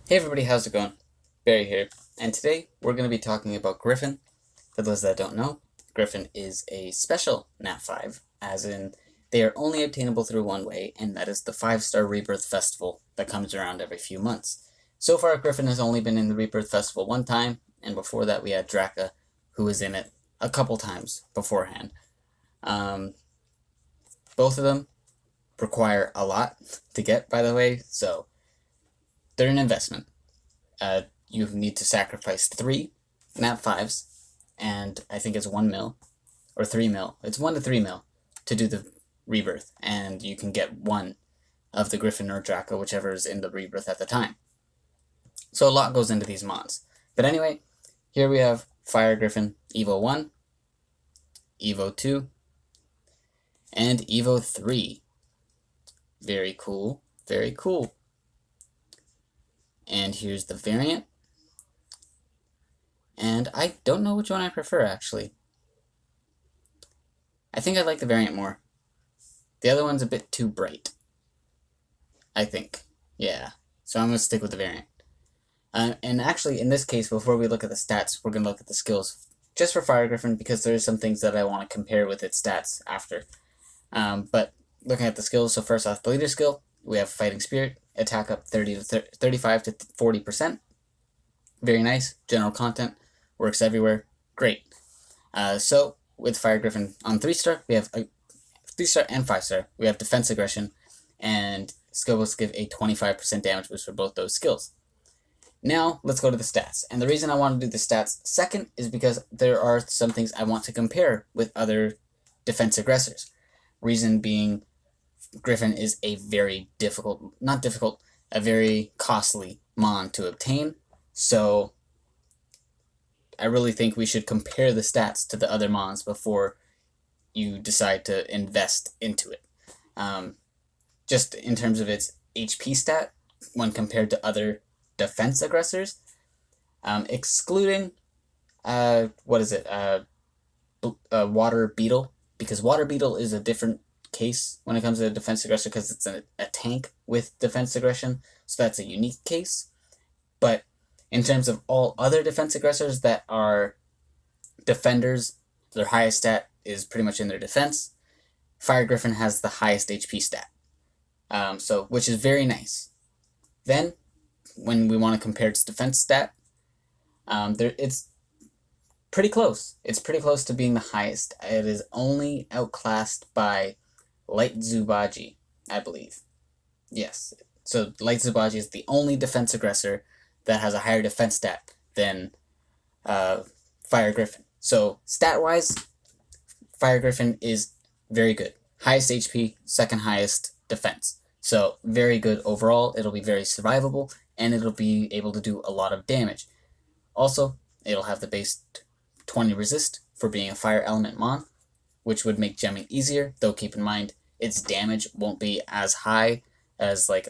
Hey everybody, how's it going? Barry here, and today we're going to be talking about Griffin. For those that don't know, Griffin is a special Nat 5, as in they are only obtainable through one way, and that is the 5-star Rebirth Festival that comes around every few months. So far, Griffin has only been in the Rebirth Festival one time, and before that we had Draka, who was in it a couple times beforehand. Both of them require a lot to get, by the way, so they're an investment. You need to sacrifice 3 Nat 5s, and I think it's 1 mil, or 3 mil. It's 1 to 3 mil to do the rebirth, and you can get 1 of the Griffin or Draco, whichever is in the rebirth at the time. So a lot goes into these mons. But anyway, here we have Fire Griffin Evo 1, Evo 2, and Evo 3. Very cool, very cool. And here's the variant. And I don't know which one I prefer, actually. I think I like the variant more. The other one's a bit too bright, I think. Yeah, so I'm going to stick with the variant. And actually, in this case, before we look at the stats, we're going to look at the skills. Just for Fire Griffin, because there's some things that I want to compare with its stats after. But looking at the skills, so first off, the leader skill, we have Fighting Spirit, attack up 35 to 40%. Very nice. General content, works everywhere. Great. So with Fire Griffin on 3-star, we have a 3-star and 5-star. We have Defense Aggression, and skill boosts give a 25% damage boost for both those skills. Now, let's go to the stats. And the reason I want to do the stats second is because there are some things I want to compare with other defense aggressors. Reason being, Griffin is a very a very costly mon to obtain. So I really think we should compare the stats to the other mons before you decide to invest into it. Just in terms of its HP stat, when compared to other defense aggressors, excluding, Water Beetle, because Water Beetle is a different case when it comes to a defense aggressor because it's a tank with defense aggression, so that's a unique case. But in terms of all other defense aggressors that are defenders, their highest stat is pretty much in their defense. Fire Griffin has the highest HP stat, which is very nice. Then, when we want to compare its defense stat, it's pretty close. It's pretty close to being the highest. It is only outclassed by Light Zubaji, I believe. Yes. So Light Zubaji is the only defense aggressor that has a higher defense stat than Fire Griffin. So stat-wise, Fire Griffin is very good. Highest HP, second highest defense. So very good overall. It'll be very survivable, and it'll be able to do a lot of damage. Also, it'll have the base 20 resist for being a fire element mon, which would make gemming easier, though keep in mind its damage won't be as high as like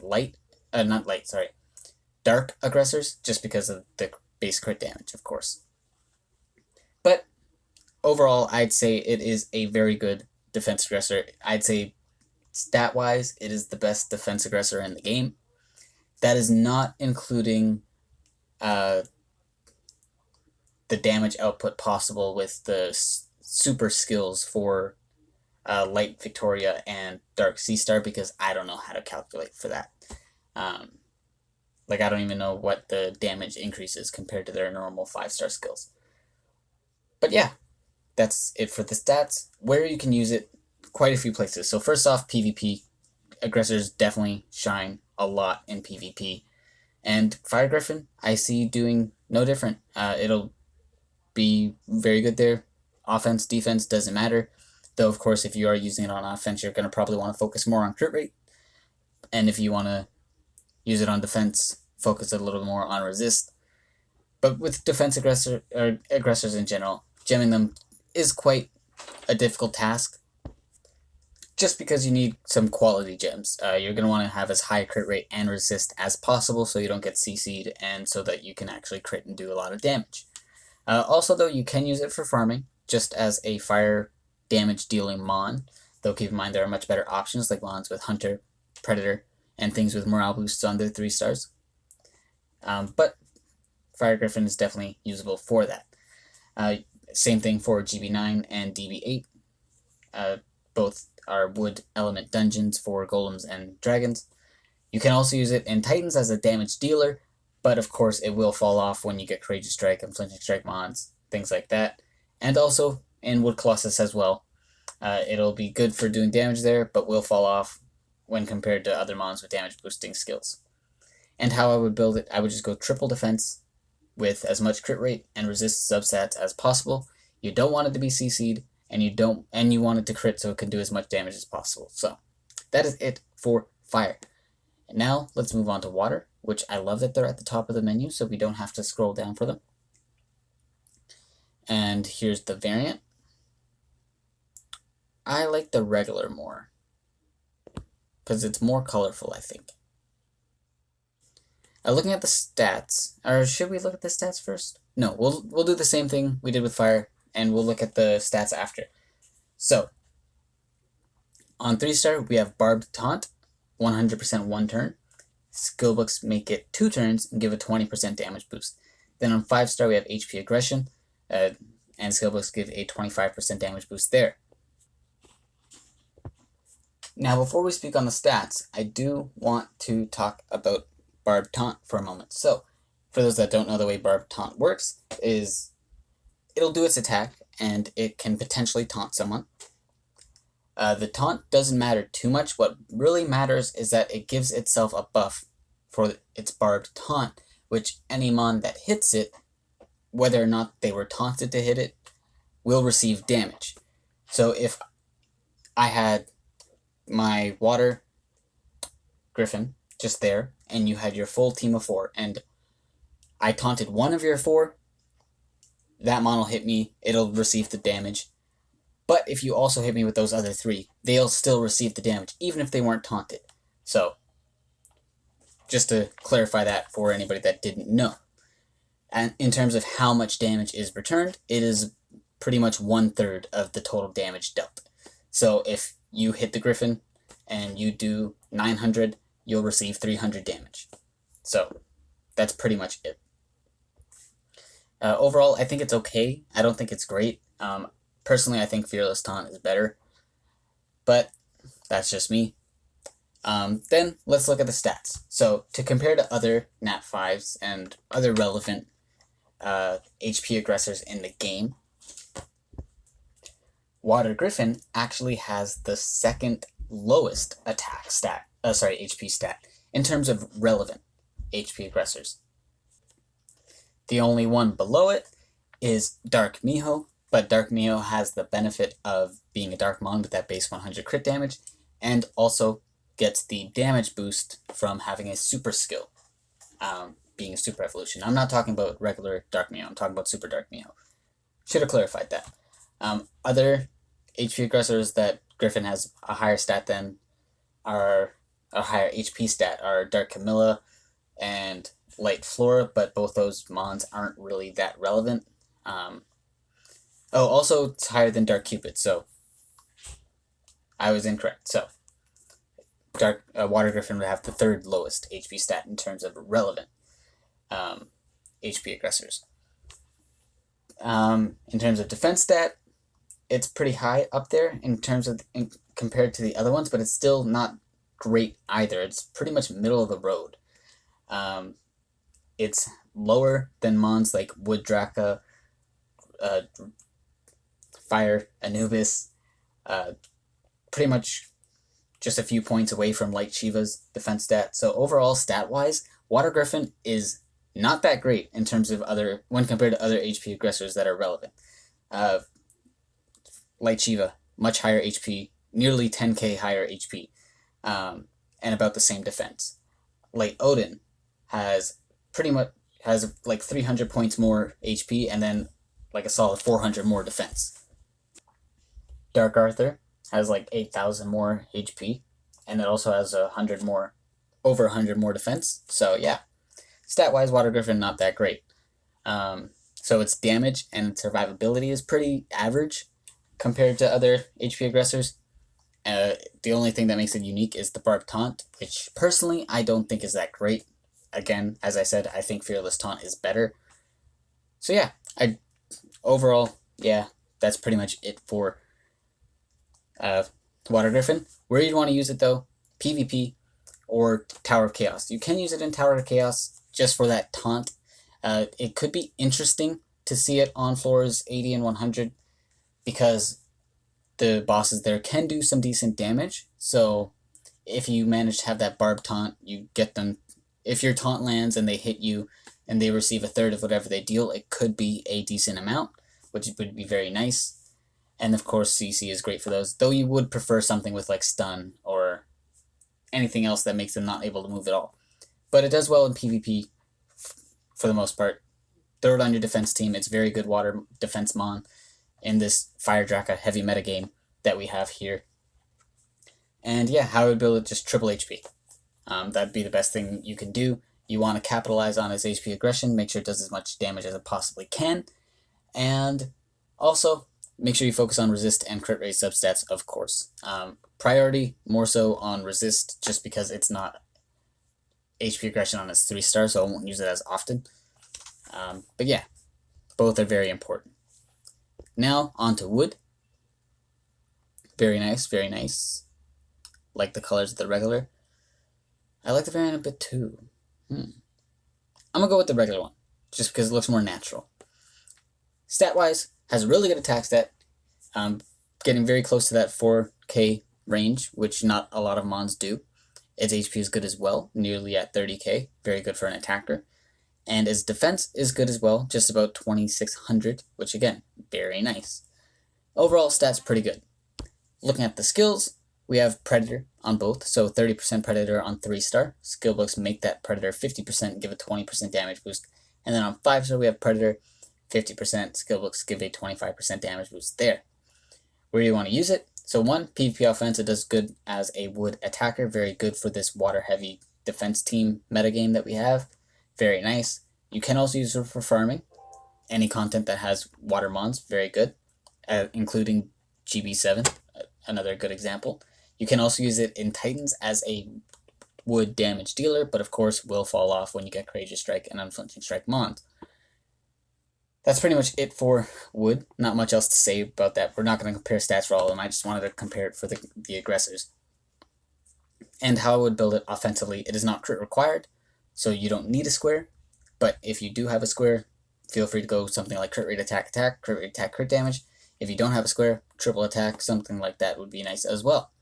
dark aggressors, just because of the base crit damage, of course. But overall, I'd say it is a very good defense aggressor. I'd say stat-wise, it is the best defense aggressor in the game. That is not including the damage output possible with the super skills for Light Victoria and Dark Sea Star, because I don't know how to calculate for that. I don't even know what the damage increase is compared to their normal 5-star skills. But yeah, that's it for the stats. Where you can use it, quite a few places. So first off, PvP. Aggressors definitely shine a lot in PvP. And Fire Griffin, I see doing no different. It'll be very good there. Offense, defense, doesn't matter. Though, of course, if you are using it on offense, you're going to probably want to focus more on crit rate. And if you want to use it on defense, focus a little more on resist. But with defense aggressors in general, gemming them is quite a difficult task. Just because you need some quality gems. You're going to want to have as high crit rate and resist as possible so you don't get CC'd and so that you can actually crit and do a lot of damage. Also, though, you can use it for farming, just as a fire damage dealing mon, though keep in mind there are much better options like mons with Hunter, Predator, and things with morale boosts on their 3 stars. But Fire Griffin is definitely usable for that. Same thing for GB9 and DB8. Both are wood element dungeons for golems and dragons. You can also use it in Titans as a damage dealer, but of course it will fall off when you get Courageous Strike and Flinching Strike mons, things like that. And also in Wood Colossus as well. It'll be good for doing damage there, but will fall off when compared to other mons with damage boosting skills. And how I would build it, I would just go triple defense with as much crit rate and resist substats as possible. You don't want it to be CC'd, and you want it to crit so it can do as much damage as possible. So that is it for fire. And now let's move on to water, which I love that they're at the top of the menu so we don't have to scroll down for them. And here's the variant. I like the regular more because it's more colorful, I think. Looking at the stats, or should we look at the stats first? No, we'll do the same thing we did with fire, and we'll look at the stats after. So, on 3-star, we have Barb Taunt, 100% 1 turn. Skillbooks make it 2 turns and give a 20% damage boost. Then on 5-star, we have HP Aggression, and skillbooks give a 25% damage boost there. Now, before we speak on the stats, I do want to talk about Barb Taunt for a moment. So, for those that don't know, the way Barb Taunt works is it'll do its attack, and it can potentially taunt someone. The taunt doesn't matter too much. What really matters is that it gives itself a buff for its Barb Taunt, which any mon that hits it, whether or not they were taunted to hit it, will receive damage. So if I had my water Griffin just there, and you had your full team of 4, and I taunted one of your 4, that mon will hit me, it'll receive the damage. But if you also hit me with those other 3, they'll still receive the damage, even if they weren't taunted. So, just to clarify that for anybody that didn't know. And in terms of how much damage is returned, it is pretty much 1/3 of the total damage dealt. So if you hit the Griffin and you do 900, you'll receive 300 damage. So that's pretty much it. Overall, I think it's okay. I don't think it's great. Personally, I think Fearless Taunt is better, but that's just me. Then let's look at the stats. So to compare to other Nat 5s and other relevant HP aggressors in the game, Water Griffin actually has the second lowest attack stat, HP stat, in terms of relevant HP aggressors. The only one below it is Dark Miho, but Dark Miho has the benefit of being a Dark Mon with that base 100 crit damage, and also gets the damage boost from having a super skill, being a super evolution. I'm not talking about regular Dark Miho, I'm talking about super Dark Miho. Should have clarified that. Other HP aggressors that Griffin has a higher stat than are a higher HP stat are Dark Camilla and Light Flora, but both those mons aren't really that relevant. Also it's higher than Dark Cupid, so I was incorrect. So Water Griffin would have the third lowest HP stat in terms of relevant HP aggressors. In terms of defense stat, it's pretty high up there in terms of compared to the other ones, but it's still not great either. It's pretty much middle of the road. It's lower than mons like Wood Draka, Fire Anubis, pretty much just a few points away from Light Shiva's defense stat. So overall, stat-wise, Water Griffin is not that great in terms of when compared to other HP aggressors that are relevant. Light Shiva, much higher HP, nearly 10k higher HP, and about the same defense. Light Odin has like 300 points more HP, and then like a solid 400 more defense. Dark Arthur has like 8,000 more HP, and it also has over 100 more defense. So yeah, stat-wise, Water Griffin not that great. So its damage and survivability is pretty average compared to other HP aggressors. The only thing that makes it unique is the Barb Taunt, which personally I don't think is that great. again, as I said, I think Fearless Taunt is better. So yeah, overall, yeah, that's pretty much it for Water Griffin. Where you'd want to use it though, PvP or Tower of Chaos. You can use it in Tower of Chaos just for that taunt. It could be interesting to see it on floors 80 and 100 because the bosses there can do some decent damage. So if you manage to have that Barb Taunt, you get them. If your taunt lands and they hit you and they receive a third of whatever they deal, it could be a decent amount, which would be very nice. And of course, CC is great for those, though you would prefer something with like stun or anything else that makes them not able to move at all. But it does well in PvP for the most part. Throw it on your defense team. It's very good water defense mon in this Fire Draka heavy metagame that we have here. And yeah, how I would build it, just triple HP. That'd be the best thing you can do. You want to capitalize on its HP aggression, make sure it does as much damage as it possibly can, and also make sure you focus on resist and crit rate substats, of course. Priority more so on resist, just because it's not HP aggression on its 3-star, so I won't use it as often. But yeah, both are very important. Now, on to wood. Very nice, very nice. Like the colors of the regular. I like the variant a bit too. I'm gonna go with the regular one, just because it looks more natural. Stat-wise, has a really good attack stat, getting very close to that 4k range, which not a lot of mons do. Its HP is good as well, nearly at 30k, very good for an attacker. And its defense is good as well, just about 2600, which again, very nice. Overall, stats pretty good. Looking at the skills, we have Predator on both, so 30% Predator on 3-star. Skill books make that Predator 50%, give a 20% damage boost. And then on 5-star, we have Predator, 50%. Skill books give a 25% damage boost there. Where do you want to use it? So 1, PvP offense, it does good as a wood attacker. Very good for this water-heavy defense team metagame that we have. Very nice. You can also use it for farming. Any content that has water mons, very good. Including GB7, another good example. You can also use it in Titans as a wood damage dealer, but of course will fall off when you get Courageous Strike and Unflinching Strike mons. That's pretty much it for wood. Not much else to say about that. We're not going to compare stats for all of them. I just wanted to compare it for the aggressors. And how I would build it offensively. It is not crit required, so you don't need a square. But if you do have a square, feel free to go something like crit rate attack, crit rate attack, crit damage. If you don't have a square, triple attack, something like that would be nice as well.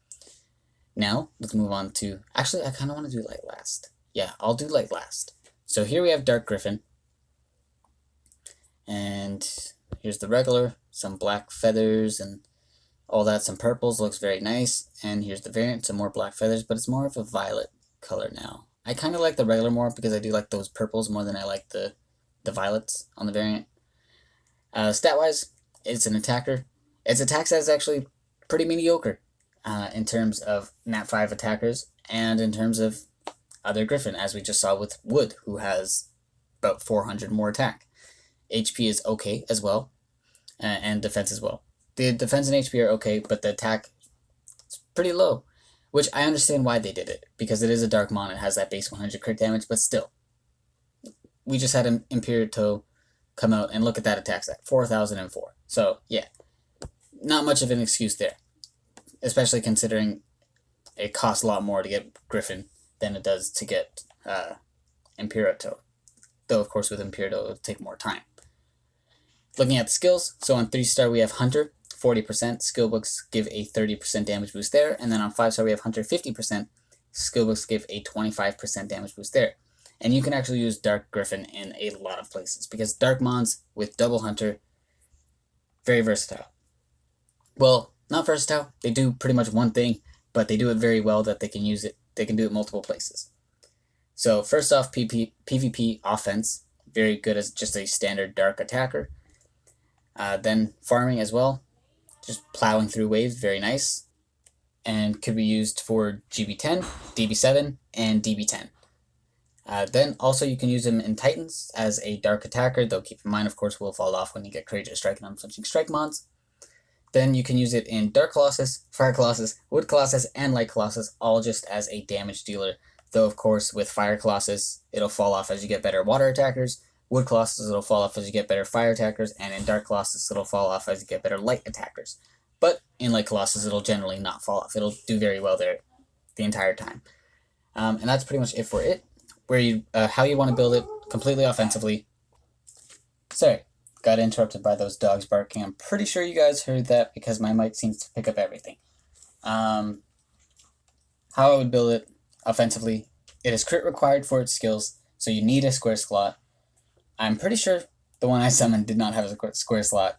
Now, let's move on to... Actually, I kind of want to do light last. Yeah, I'll do light last. So here we have Dark Griffin. And here's the regular. Some black feathers and all that. Some purples. Looks very nice. And here's the variant. Some more black feathers, but it's more of a violet color now. I kind of like the regular more because I do like those purples more than I like the violets on the variant. Stat-wise, it's an attacker. Its attack stat is actually pretty mediocre in terms of Nat 5 attackers and in terms of other Griffin, as we just saw with Wood, who has about 400 more attack. HP is okay as well, and defense as well. The defense and HP are okay, but the attack is pretty low, which I understand why they did it, because it is a Dark Mon, it has that base 100 crit damage, but still. We just had an Imperato come out and look at that attack stat, 4004. So, yeah, not much of an excuse there, especially considering it costs a lot more to get Griffin than it does to get Imperato. Though, of course, with Imperato, it would take more time. Looking at the skills, so on 3-star we have Hunter, 40%. Skill books give a 30% damage boost there. And then on 5-star we have Hunter, 50%. Skill books give a 25% damage boost there. And you can actually use Dark Griffin in a lot of places, because Dark Mons with double Hunter, very versatile. Well, not versatile. They do pretty much one thing, but they do it very well that they can use it. They can do it multiple places. So first off, PvP offense, very good as just a standard Dark attacker. Then farming as well, just plowing through waves, very nice. And could be used for GB10, DB7, and DB10. Then also you can use him in Titans as a Dark attacker, though keep in mind, of course, will fall off when you get Courageous Strike and Unflinching Strike mons. Then you can use it in Dark Colossus, Fire Colossus, Wood Colossus, and Light Colossus, all just as a damage dealer though of course with fire colossus, it'll fall off as you get better water attackers. Wood colossus, it'll fall off as you get better fire attackers, and in dark colossus, it'll fall off as you get better light attackers. But in light colossus, it'll generally not fall off. It'll do very well there the entire time. And that's pretty much it for it. How you want to build it completely offensively. Sorry, got interrupted by those dogs barking. I'm pretty sure you guys heard that because my mic seems to pick up everything. How I would build it offensively. It is crit required for its skills, so you need a square slot. I'm pretty sure the one I summoned did not have a square slot.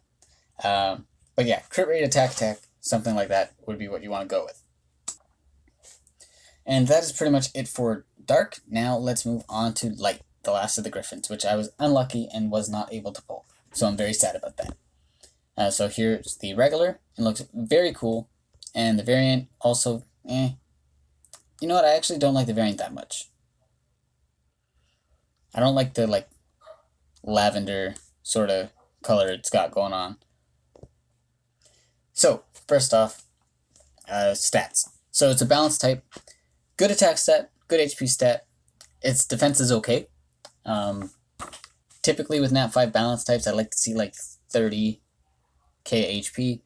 But yeah, crit rate, attack, something like that would be what you want to go with. And that is pretty much it for Dark. Now let's move on to Light, the last of the Griffins, which I was unlucky and was not able to pull. So I'm very sad about that. So here's the regular. It looks very cool. And the variant also, You know what? I actually don't like the variant that much. I don't like the lavender sort of color it's got going on. So, first off, stats. So it's a balanced type. Good attack stat, good HP stat. Its defense is okay. Typically with Nat 5 balanced types, I like to see like 30k HP,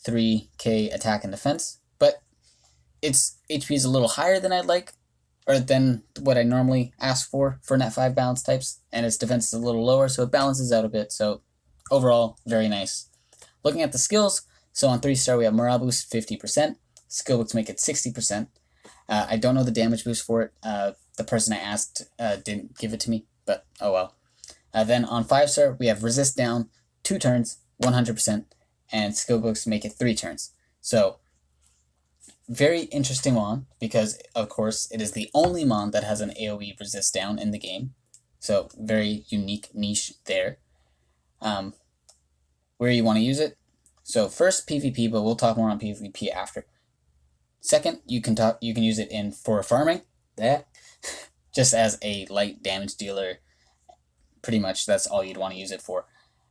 3k attack and defense. But its HP is a little higher than I'd like, or than what I normally ask for Nat 5 balanced types, and its defense is a little lower, so it balances out a bit. So overall, very nice. Looking at the skills, so on 3-star we have morale boost 50%, skill books make it 60%. I don't know the damage boost for it. The person I asked didn't give it to me, but oh well. Then on 5-star we have resist down 2 turns, 100%, and skill books make it 3 turns. So very interesting mon, because of course it is the only mon that has an AoE resist down in the game. So very unique niche there. Where you want to use it. So first PvP, but we'll talk more on PvP after. Second, you can use it for farming. Just as a light damage dealer. Pretty much that's all you'd want to use it for.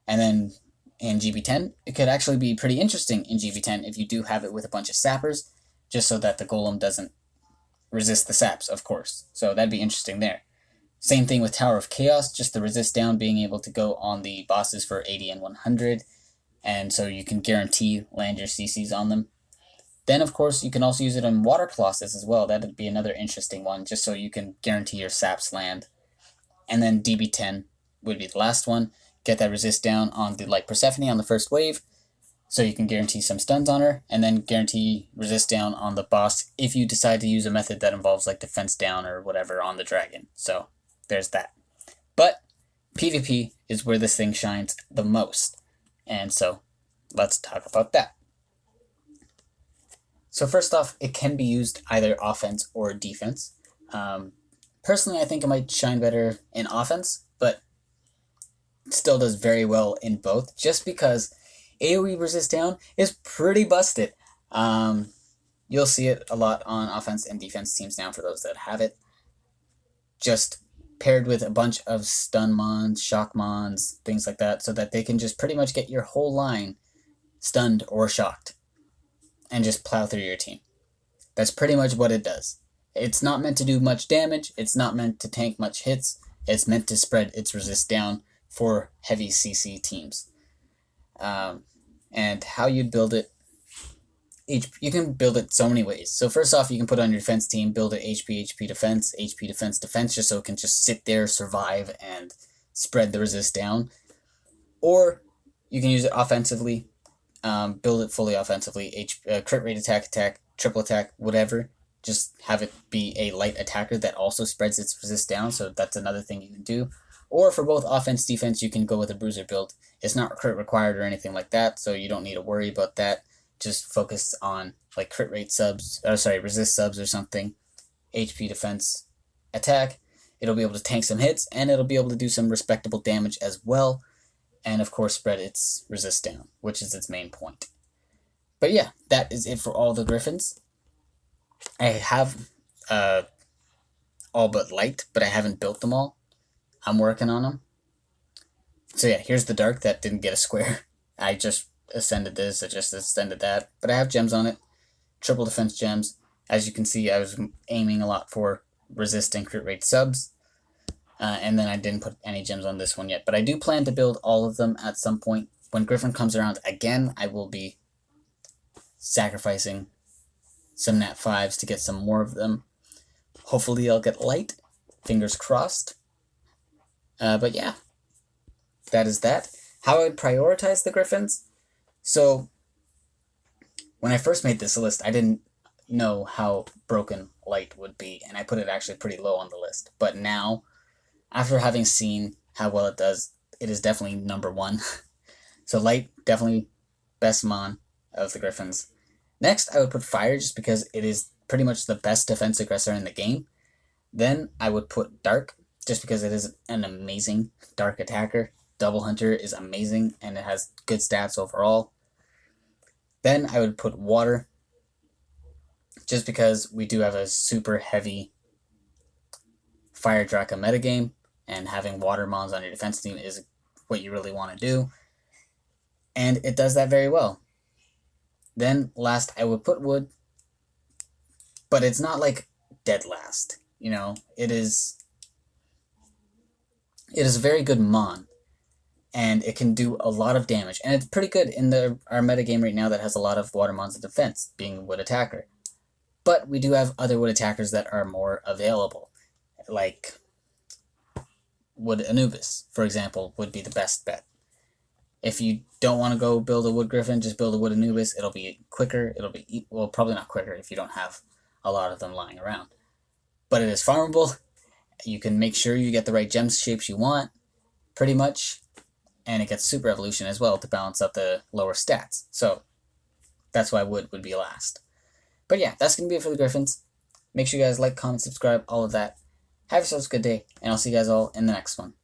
And then in GB10, it could actually be pretty interesting in GB10 if you do have it with a bunch of sappers, just so that the golem doesn't resist the saps, of course. So that'd be interesting there. Same thing with Tower of Chaos, just the resist down being able to go on the bosses for 80 and 100, and so you can guarantee land your CCs on them. Then, of course, you can also use it on Water Colossus as well. That'd be another interesting one, just so you can guarantee your saps land. And then DB10 would be the last one. Get that resist down on the Light Persephone on the first wave, so you can guarantee some stuns on her, and then guarantee resist down on the boss if you decide to use a method that involves like defense down or whatever on the dragon. So there's that. But PvP is where this thing shines the most. And so let's talk about that. So first off, it can be used either offense or defense. Personally, I think it might shine better in offense, but it still does very well in both, just because AoE resist down is pretty busted. You'll see it a lot on offense and defense teams now for those that have it. Just paired with a bunch of stun mons, shock mons, things like that, so that they can just pretty much get your whole line stunned or shocked and just plow through your team. That's pretty much what it does. It's not meant to do much damage, it's not meant to tank much hits, it's meant to spread its resist down for heavy CC teams. And how you'd build it, you can build it so many ways. So first off, you can put it on your defense team, build it HP defense, defense, just so it can just sit there, survive, and spread the resist down. Or you can use it offensively, build it fully offensively, crit rate attack, triple attack, whatever. Just have it be a light attacker that also spreads its resist down, so that's another thing you can do. Or for both offense, defense, you can go with a bruiser build. It's not crit required or anything like that, so you don't need to worry about that. Just focus on like crit rate subs, resist subs or something. HP defense attack. It'll be able to tank some hits, and it'll be able to do some respectable damage as well. And of course spread its resist down, which is its main point. But yeah, that is it for all the Griffins. I have all but light, but I haven't built them all. I'm working on them. So yeah, here's the dark that didn't get a square. I just ascended this, I just ascended that, but I have gems on it. Triple defense gems. As you can see, I was aiming a lot for resist and crit rate subs. And then I didn't put any gems on this one yet, but I do plan to build all of them at some point. When Griffin comes around again, I will be sacrificing some nat 5s to get some more of them. Hopefully I'll get light. Fingers crossed. But yeah, that is that. How I would prioritize the Griffins. So, when I first made this list, I didn't know how broken light would be, and I put it actually pretty low on the list. But now, after having seen how well it does, it is definitely number 1. So light, definitely best mon of the Griffins. Next, I would put fire, just because it is pretty much the best defense aggressor in the game. Then I would put dark, just because it is an amazing dark attacker. Double Hunter is amazing, and it has good stats overall. Then I would put water, just because we do have a super heavy Fire Draka metagame, and having water mons on your defense team is what you really want to do. And it does that very well. Then last I would put wood, but it's not like dead last. You know, it is a very good mon, and it can do a lot of damage, and it's pretty good in our metagame right now that has a lot of water mons in defense, being wood attacker. But we do have other wood attackers that are more available, like wood Anubis, for example, would be the best bet. If you don't want to go build a wood Griffin, just build a wood Anubis. It'll be quicker. It'll be, well, probably not quicker if you don't have a lot of them lying around. But it is farmable. You can make sure you get the right gem shapes you want, pretty much. And it gets super evolution as well to balance out the lower stats. So that's why wood would be last. But yeah, that's going to be it for the Griffins. Make sure you guys like, comment, subscribe, all of that. Have yourselves a good day, and I'll see you guys all in the next one.